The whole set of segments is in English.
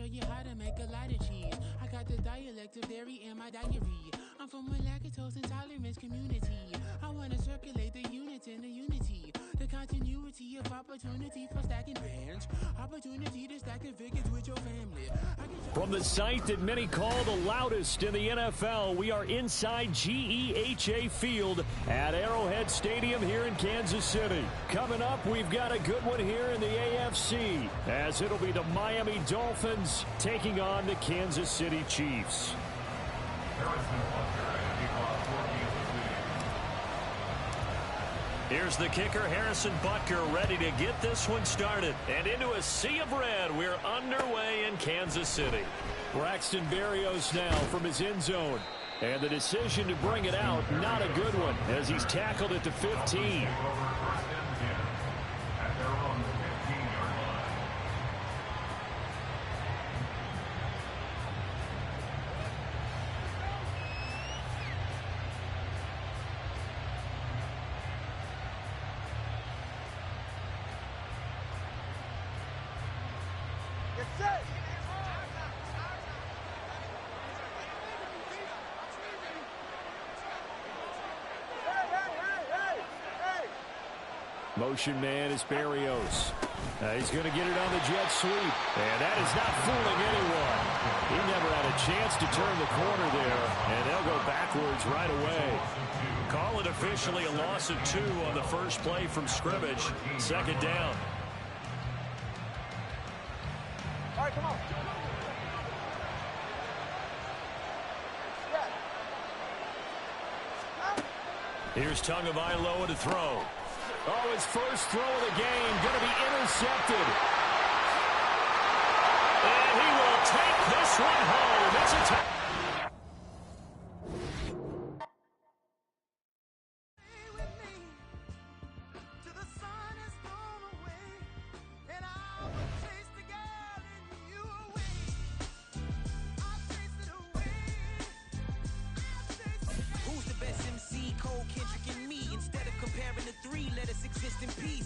show you how to make a lot of cheese. I got the dialect of dairy in my diary. I'm from a lactose intolerance community. I want to circulate the units in the unity. The continuity of opportunity for stacking bands. Opportunity to stack the figures with your family. From the site that many call the loudest in the NFL, we are inside GEHA Field at Arrowhead Stadium here in Kansas City. Coming up, we've got a good one here in the AFC, as it'll be the Miami Dolphins taking on the Kansas City Chiefs. Here's the kicker, Harrison Butker, ready to get this one started. And into a sea of red, we're underway in Kansas City. Braxton Berrios now from his end zone. And the decision to bring it out, not a good one, as he's tackled at the 15. Motion man is Berrios. He's going to get it on the jet sweep. And that is not fooling anyone. He never had a chance to turn the corner there. And they'll go backwards right away. Call it officially a loss of 2 on the first play from scrimmage. Second down. All right, come on. Here's Tagovailoa to throw. Oh, his first throw of the game going to be intercepted. And he will take this one home. It's a touchdown.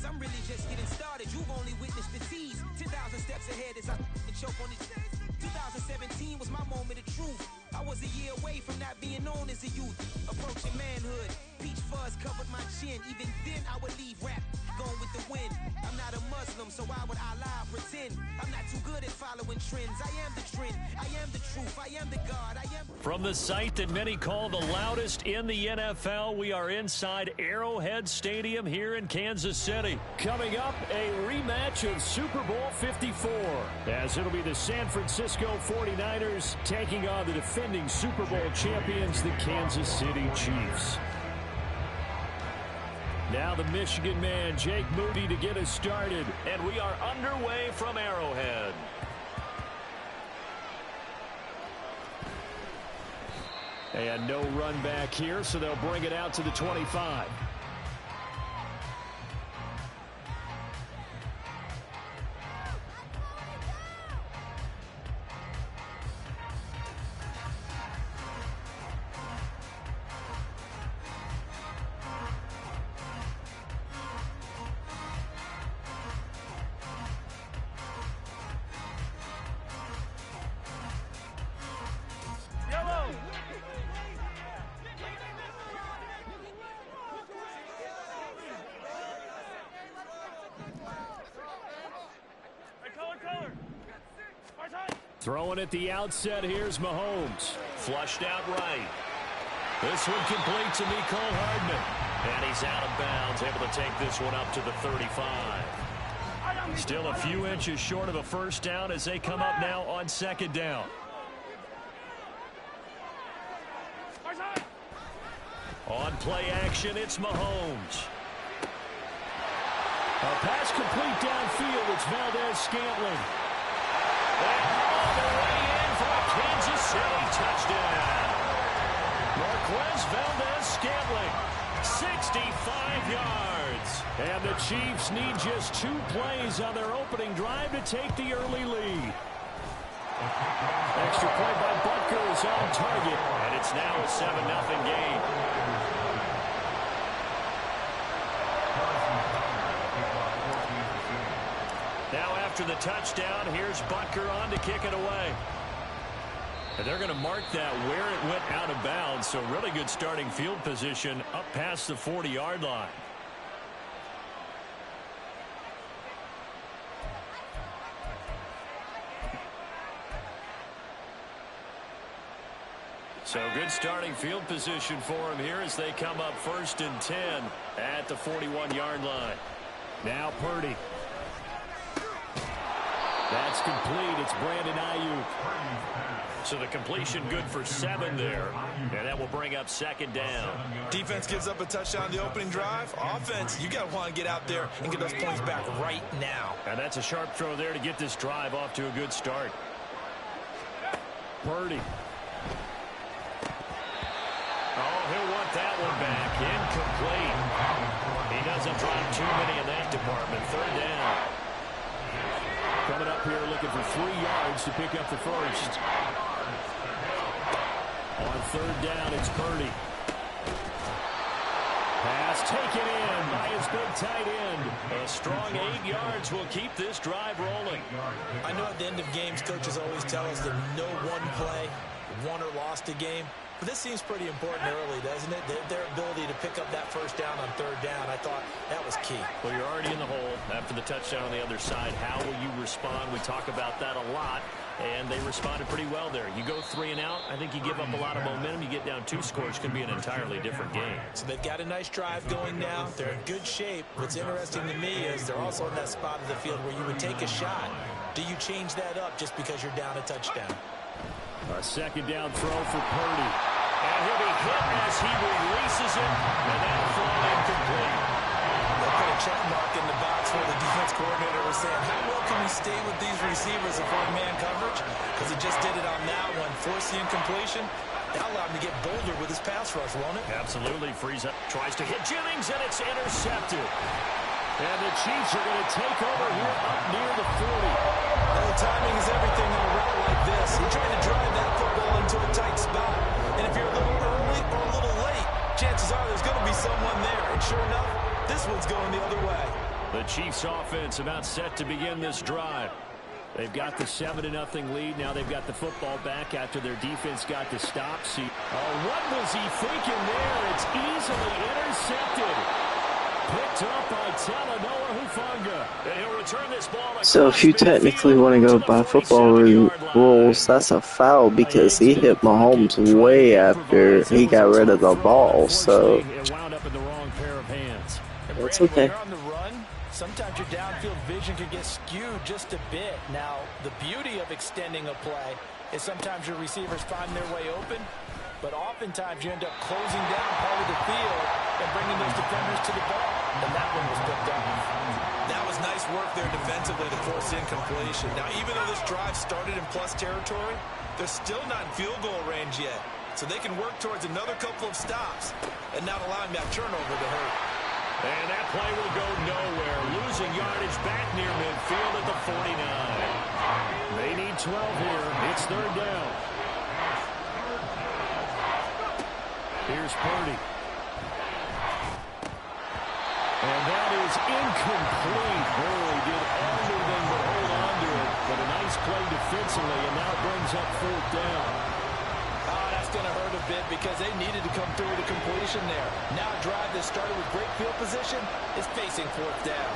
I'm really just getting started. You've only witnessed the tease. 10,000 steps ahead as I choke on it. 2017 was my moment of truth. I was a year away from not being known as a youth. Approaching manhood. Peach fuzz covered my chin. Even then I would leave rap going with the wind. I'm not a Muslim, so why would I lie or pretend? I'm not too good at following trends. I am the trend. I am the truth. I am the God. I am. From the site that many call the loudest in the NFL, we are inside Arrowhead Stadium here in Kansas City. Coming up, a rematch of Super Bowl 54, as it'll be the San Francisco 49ers taking on the defending Super Bowl champions, the Kansas City Chiefs. Now the Michigan man, Jake Moody, to get us started. And we are underway from Arrowhead. And no run back here, so they'll bring it out to the 25. Throwing at the outset, here's Mahomes. Flushed out right. This one complete to Mecole Hardman. And he's out of bounds, able to take this one up to the 35. Still a few inches short of a first down as they come up now on second down. On play action, it's Mahomes. A pass complete downfield, it's Valdez-Scantling. And all the way in for a Kansas City touchdown. Marquez Valdez-Scantling, 65 yards. And the Chiefs need just 2 plays on their opening drive to take the early lead. Extra point by Butker is on target, and it's now a 7-0 game. Now after after the touchdown. Here's Butker on to kick it away. And they're going to mark that where it went out of bounds. So really good starting field position up past the 40-yard line. So good starting field position for him here as they come up 1st and 10 at the 41-yard line. Now Purdy. That's complete. It's Brandon Ayuk. So the completion good for 7 there. And that will bring up 2nd down. Defense gives up a touchdown the opening drive. Offense, you got to want to get out there and get those points back right now. And that's a sharp throw there to get this drive off to a good start. Purdy. Oh, he'll want that one back. Incomplete. He doesn't drop too many in that department. 3rd down. Coming up here looking for 3 yards to pick up the first. On 3rd down, it's Purdy. Pass taken in by his big tight end. A strong 8 yards will keep this drive rolling. I know at the end of games, coaches always tell us that no one play won or lost a game. But this seems pretty important early, doesn't it? Their ability to pick up that 1st down on 3rd down, I thought that was key. Well, you're already in the hole after the touchdown on the other side. How will you respond? We talk about that a lot, and they responded pretty well there. You go 3 and out, I think you give up a lot of momentum. You get down 2 scores, could be an entirely different game. So they've got a nice drive going now. They're in good shape. What's interesting to me is they're also in that spot of the field where you would take a shot. Do you change that up just because you're down a touchdown? A 2nd down throw for Purdy. And he'll be hit as he releases it, and that'll fall incomplete. They'll put a check mark in the box where the defense coordinator was saying, how well can we stay with these receivers if we're in man coverage? Because he just did it on that one. Force the incompletion. That allowed him to get bolder with his pass rush, won't it? Absolutely. Frees up, tries to hit Jennings, and it's intercepted. And the Chiefs are going to take over here up near the 40. Well, the timing is everything on a route like this. He tried to drive that football into a tight spot. And if you're a little early or a little late, chances are there's going to be someone there. And sure enough, this one's going the other way. The Chiefs offense about set to begin this drive. They've got the 7-0 lead. Now they've got the football back after their defense got to stop. See, what was he thinking there? It's easily intercepted. Picked up by Talanoa Hufanga. And he'll return this ball. So if you technically want to go by football rules, that's a foul because he hit Mahomes way after he got rid of the ball. So it wound up in the wrong pair of hands. it's okay. When you're on the run, sometimes your downfield vision can get skewed just a bit. Now, the beauty of extending a play is sometimes your receivers find their way open, but oftentimes you end up closing down part of the field and bringing those defenders to the ball. And that one was picked up. That was nice work there defensively to force incompletion. Now, even though this drive started in plus territory, they're still not in field goal range yet. So they can work towards another couple of stops and not allowing that turnover to hurt. And that play will go nowhere. Losing yardage back near midfield at the 49. They need 12 here. It's 3rd down. Here's Purdy. And that is incomplete. Hurley did everything but hold on to it. But a nice play defensively, and now brings up 4th down. Oh, that's going to hurt a bit because they needed to come through the completion there. Now a drive that started with great field position is facing 4th down.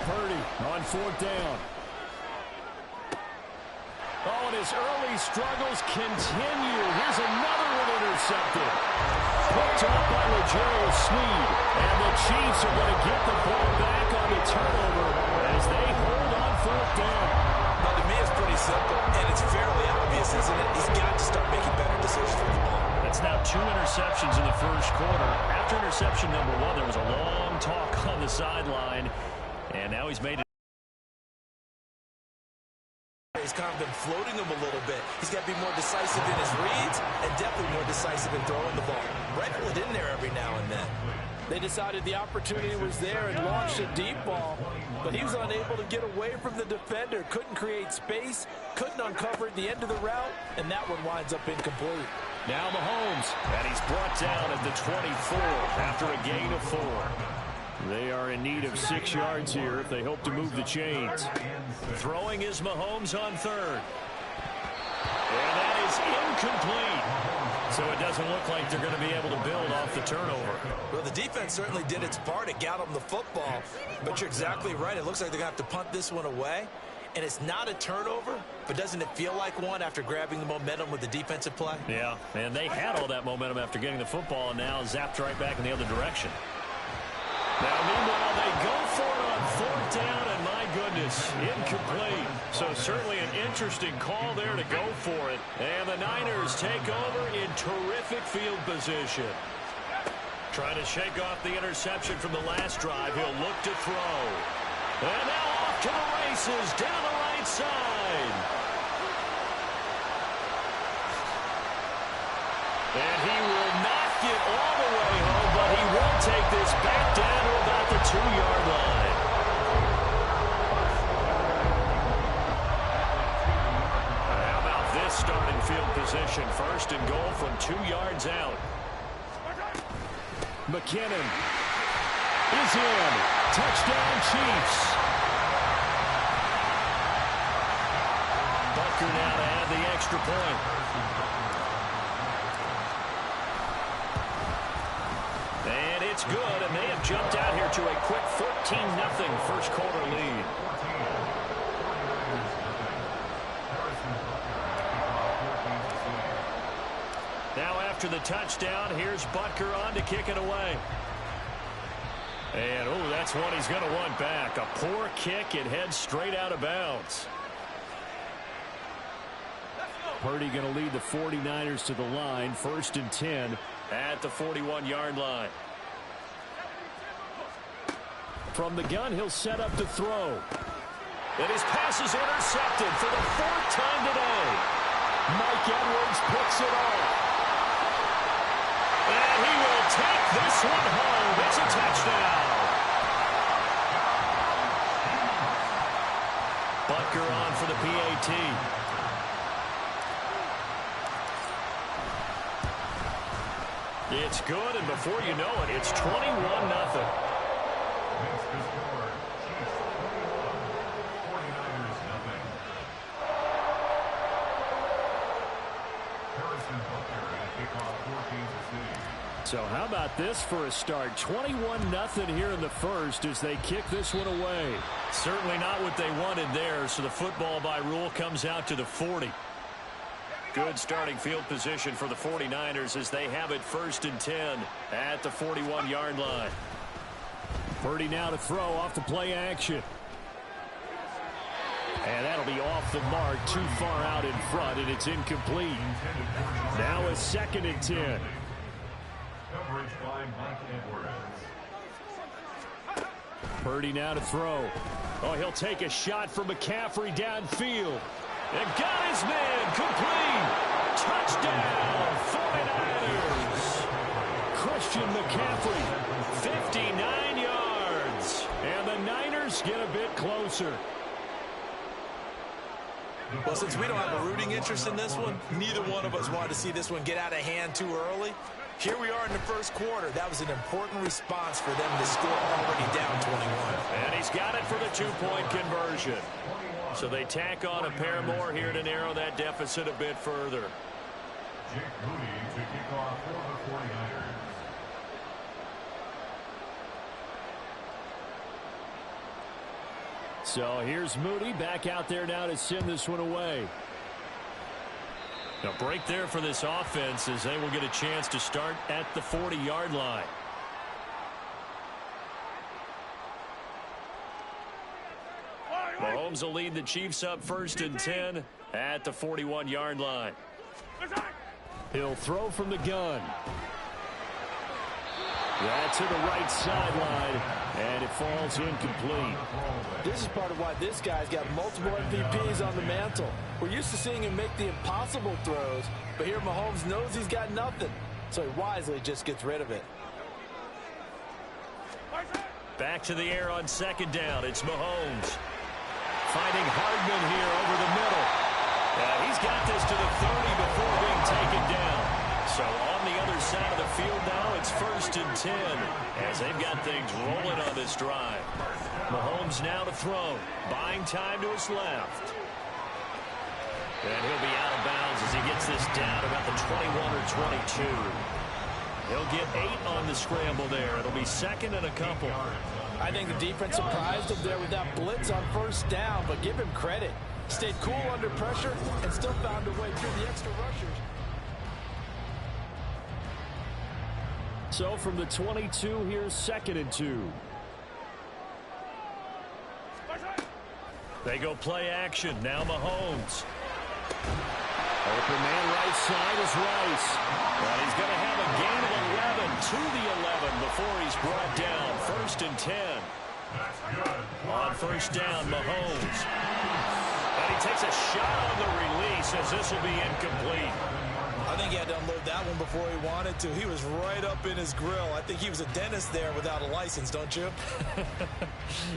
Purdy on 4th down. Oh, and his early struggles continue. Here's another one intercepted. Picked up by L'Jarius Sneed. And the Chiefs are going to get the ball back on the turnover as they hold on 4th down. Well, to me, it's pretty simple, and it's fairly obvious, isn't it? He's got to start making better decisions with the ball. That's now 2 interceptions in the first quarter. After interception number 1, there was a long talk on the sideline. And now he's made it. He's kind of been floating him a little bit. He's got to be more decisive in his reads and definitely more decisive in throwing the ball. Rifle it in there every now and then. They decided the opportunity was there and launched a deep ball, but he was unable to get away from the defender. Couldn't create space, couldn't uncover at the end of the route, and that one winds up incomplete. Now Mahomes, and he's brought down at the 24 after a gain of 4. They are in need of 6 yards here if they hope to move the chains. Throwing is Mahomes on 3rd. And that is incomplete. So it doesn't look like they're going to be able to build off the turnover. Well, the defense certainly did its part. It got them the football. But you're exactly right. It looks like they're going to have to punt this one away. And it's not a turnover, but doesn't it feel like one after grabbing the momentum with the defensive play? Yeah, and they had all that momentum after getting the football and now zapped right back in the other direction. Now, meanwhile, they go for it on 4th down, and my goodness, incomplete. So certainly an interesting call there to go for it. And the Niners take over in terrific field position. Trying to shake off the interception from the last drive. He'll look to throw. And now off to the races down the right side. And he will not get all the way home, but he will take this back down to about the 2-yard line. How about this starting field position? 1st and goal from 2 yards out. McKinnon is in. Touchdown, Chiefs. Butker now to add the extra point. And it's good, and they have jumped out here to a quick 14-0 first quarter lead. Now after the touchdown, here's Butker on to kick it away. And, oh, that's one he's going to want back. A poor kick. It heads straight out of bounds. Purdy going to lead the 49ers to the line. 1st and 10 at the 41-yard line. From the gun, he'll set up to throw. And his pass is intercepted for the 4th time today. Mike Edwards picks it off. And he will take this one home. It's a touchdown. Butker on for the PAT. It's good, and before you know it, it's 21-0. So how about this for a start? 21-0 here in the first as they kick this one away. Certainly not what they wanted there, so the football by rule comes out to the 40. Good starting field position for the 49ers as they have it 1st and 10 at the 41-yard line. Purdy now to throw off the play action. And that'll be off the mark, too far out in front, and it's incomplete. Now a 2nd and 10. Coverage by Mike Edwards. Purdy now to throw. Oh, he'll take a shot from McCaffrey downfield. And got his man complete. Touchdown, 49ers. Christian McCaffrey, 59 yards. And the Niners get a bit closer. Well, since we don't have a rooting interest in this one, neither one of us wanted to see this one get out of hand too early. Here we are in the first quarter. That was an important response for them to score already down 21. And he's got it for the 2-point conversion. So they tack on a pair more here to narrow that deficit a bit further. Jake Moody to kick off for the 49ers. So here's Moody back out there now to send this one away. A break there for this offense as they will get a chance to start at the 40-yard line. Mahomes will lead the Chiefs up 1st and 10 at the 41-yard line. He'll throw from the gun. That's to the right sideline, and it falls incomplete. This is part of why this guy's got multiple MVPs on the mantle. We're used to seeing him make the impossible throws, but here Mahomes knows he's got nothing, so he wisely just gets rid of it. Back to the air on 2nd down. It's Mahomes. Finding Hardman here over the middle. He's got this to the 30 before being taken down. So on the other side of the field now, it's 1st and 10 as they've got things rolling on this drive. Mahomes now to throw. Buying time to his left. And he'll be out of bounds as he gets this down about the 21 or 22. He'll get 8 on the scramble there. It'll be 2nd and a couple. I think the defense surprised him there with that blitz on 1st down, but give him credit. Stayed cool under pressure and still found a way through the extra rushers. So from the 22, here's 2nd and 2. They go play action. Now Mahomes. Open man right side is Rice. And he's going to have a gain of 11 to the 11 before he's brought down. 1st and 10. On 1st down, Mahomes. And he takes a shot on the release as this will be incomplete. I think he had to unload that one before he wanted to. He was right up in his grill. I think he was a dentist there without a license, don't you?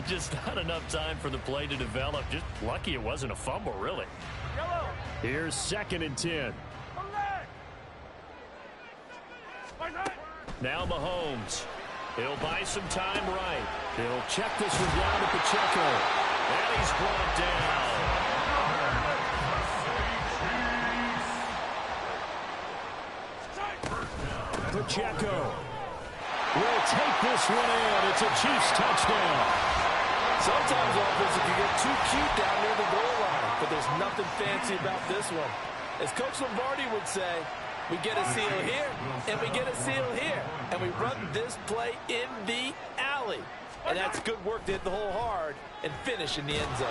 Just not enough time for the play to develop. Just lucky it wasn't a fumble, really. Here's 2nd and 10. Now Mahomes. He'll buy some time right. He'll check this one down to Pacheco. And he's brought down. Pacheco will take this one in. It's a Chiefs touchdown. Sometimes offensive can get too cute down near the goal line, but there's nothing fancy about this one. As Coach Lombardi would say, we get a seal here, and we get a seal here, and we run this play in the alley. And that's good work to hit the hole hard and finish in the end zone.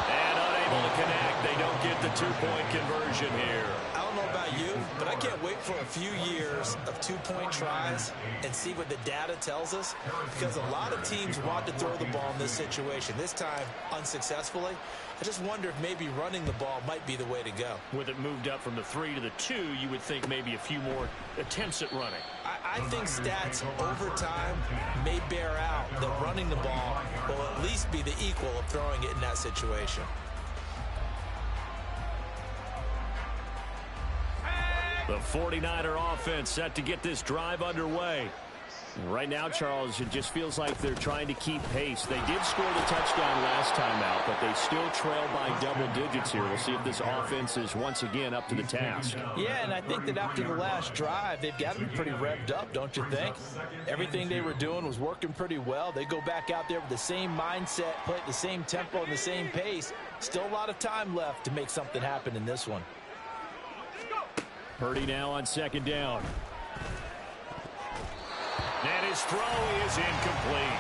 And unable to connect. They don't get the two-point conversion here. I don't know about you, but I can't wait for a few years of two-point tries and see what the data tells us, because a lot of teams want to throw the ball in this situation. This time, unsuccessfully. I just wonder if maybe running the ball might be the way to go. With it moved up from the 3 to the 2, you would think maybe a few more attempts at running. I think stats over time may bear out that running the ball will at least be the equal of throwing it in that situation. The 49er offense set to get this drive underway. Right now, Charles, it just feels like they're trying to keep pace. They did score the touchdown last time out, but they still trail by double digits here. We'll see if this offense is once again up to the task. Yeah, and I think that after the last drive, they've got to be pretty revved up, don't you think? Everything they were doing was working pretty well. They go back out there with the same mindset, play at the same tempo and the same pace. Still a lot of time left to make something happen in this one. Purdy now on 2nd down. And his throw is incomplete.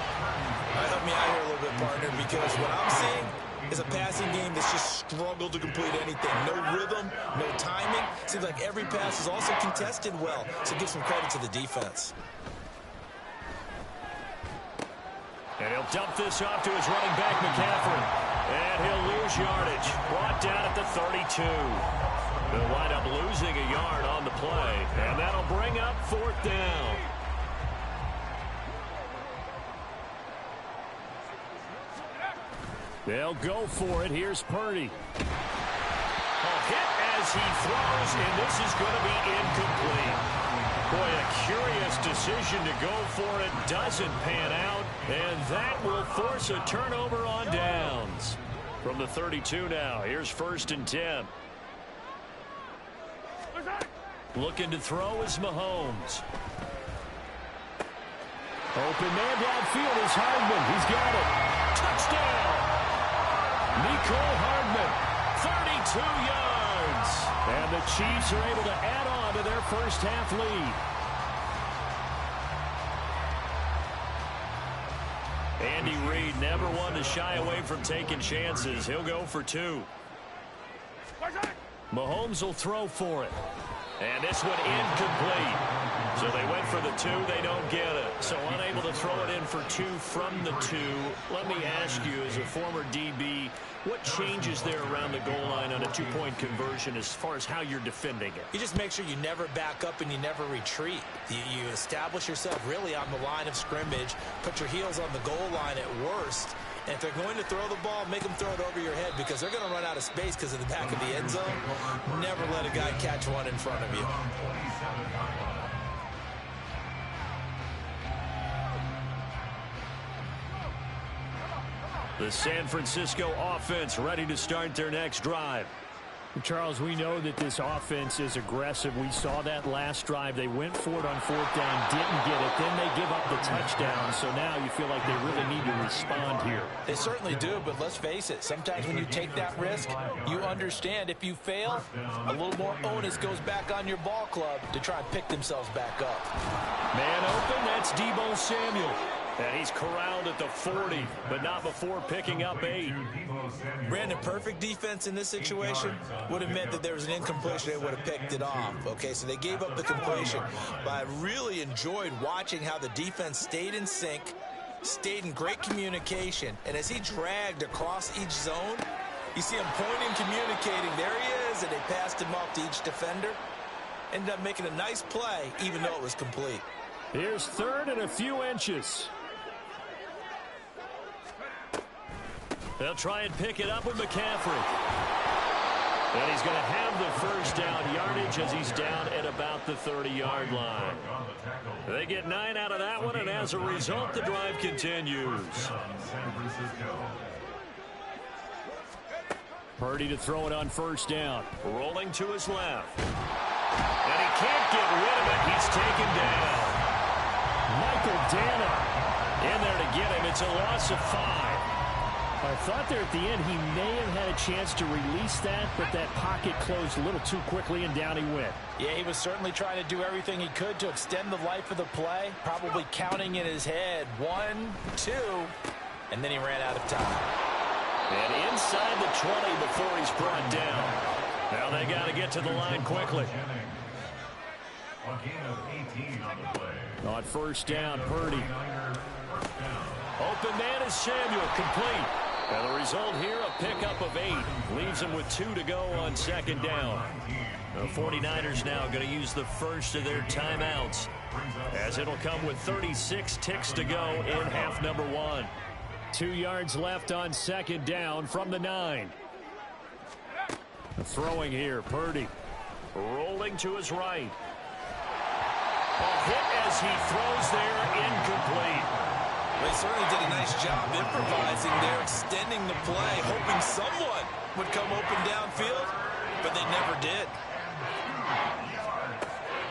Help me out here a little bit, partner, because what I'm seeing is a passing game that's just struggled to complete anything. No rhythm, no timing. Seems like every pass is also contested well, so give some credit to the defense. And he'll dump this off to his running back, McCaffrey. And he'll lose yardage. Brought down at the 32. They'll wind up losing a yard on the play. And that'll bring up 4th down. They'll go for it. Here's Purdy. A hit as he throws, and this is going to be incomplete. Boy, a curious decision to go for it. Doesn't pan out, and that will force a turnover on downs. From the 32 now, here's 1st and 10. Looking to throw is Mahomes. Open man downfield is Hardman. He's got it. Touchdown! Nicole Hardman, 32 yards. And the Chiefs are able to add on to their first half lead. Andy Reid never one to shy away from taking chances. He'll go for 2. Mahomes will throw for it. And this one incomplete. So they went for the 2. They don't get it. So unable to throw it in for 2 from the 2. Let me ask you, as a former DB, what changes there around the goal line on a 2-point conversion as far as how you're defending it? You just make sure you never back up and you never retreat. You establish yourself really on the line of scrimmage, put your heels on the goal line at worst, And if they're going to throw the ball, make them throw it over your head because they're going to run out of space because of the back of the end zone. Never let a guy catch one in front of you. The San Francisco offense ready to start their next drive. Charles, we know that this offense is aggressive. We saw that last drive. They went for it on 4th down, didn't get it. Then they give up the touchdown. So now you feel like they really need to respond here. They certainly do, but let's face it. Sometimes when you take that risk, you understand if you fail, a little more onus goes back on your ball club to try and pick themselves back up. Man open, that's Deebo Samuel. And he's corralled at the 40, but not before picking up 8. Brandon, perfect defense in this situation would have meant that there was an incompletion. They would have picked it off. Okay, so they gave up the completion. But I really enjoyed watching how the defense stayed in sync, stayed in great communication. And as he dragged across each zone, you see him pointing, communicating. There he is, and they passed him off to each defender. Ended up making a nice play, even though it was complete. Here's 3rd and a few inches. They'll try and pick it up with McCaffrey. And he's going to have the first down yardage as he's down at about the 30-yard line. They get 9 out of that one, and as a result, the drive continues. Purdy to throw it on 1st down. Rolling to his left. And he can't get rid of it. He's taken down. Michael Dana in there to get him. It's a loss of 5. I thought there at the end he may have had a chance to release that, but that pocket closed a little too quickly, and down he went. Yeah, he was certainly trying to do everything he could to extend the life of the play, probably counting in his head 1, 2, and then he ran out of time. And inside the 20 before he's brought down. Now they got to get to the line quickly. A gain of 18 on the play. On 1st down, Purdy. Open man is Samuel, complete. And the result here, a pickup of 8. Leaves him with 2 to go on 2nd down. The 49ers now going to use the first of their timeouts, as it'll come with 36 ticks to go in half number 1. 2 yards left on 2nd down from the 9. Throwing here, Purdy. Rolling to his right. A hit as he throws there, incomplete. They certainly did a nice job improvising there, extending the play, hoping someone would come open downfield, but they never did.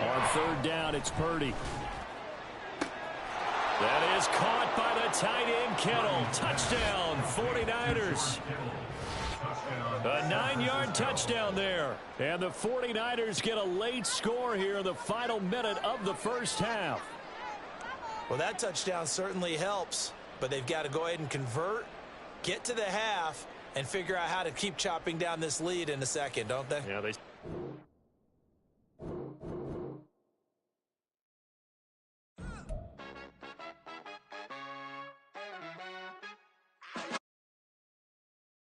On 3rd down, it's Purdy. That is caught by the tight end, Kittle. Touchdown, 49ers. A 9-yard touchdown there. And the 49ers get a late score here in the final minute of the first half. Well, that touchdown certainly helps, but they've got to go ahead and convert, get to the half, and figure out how to keep chopping down this lead in a second, don't they? Yeah, they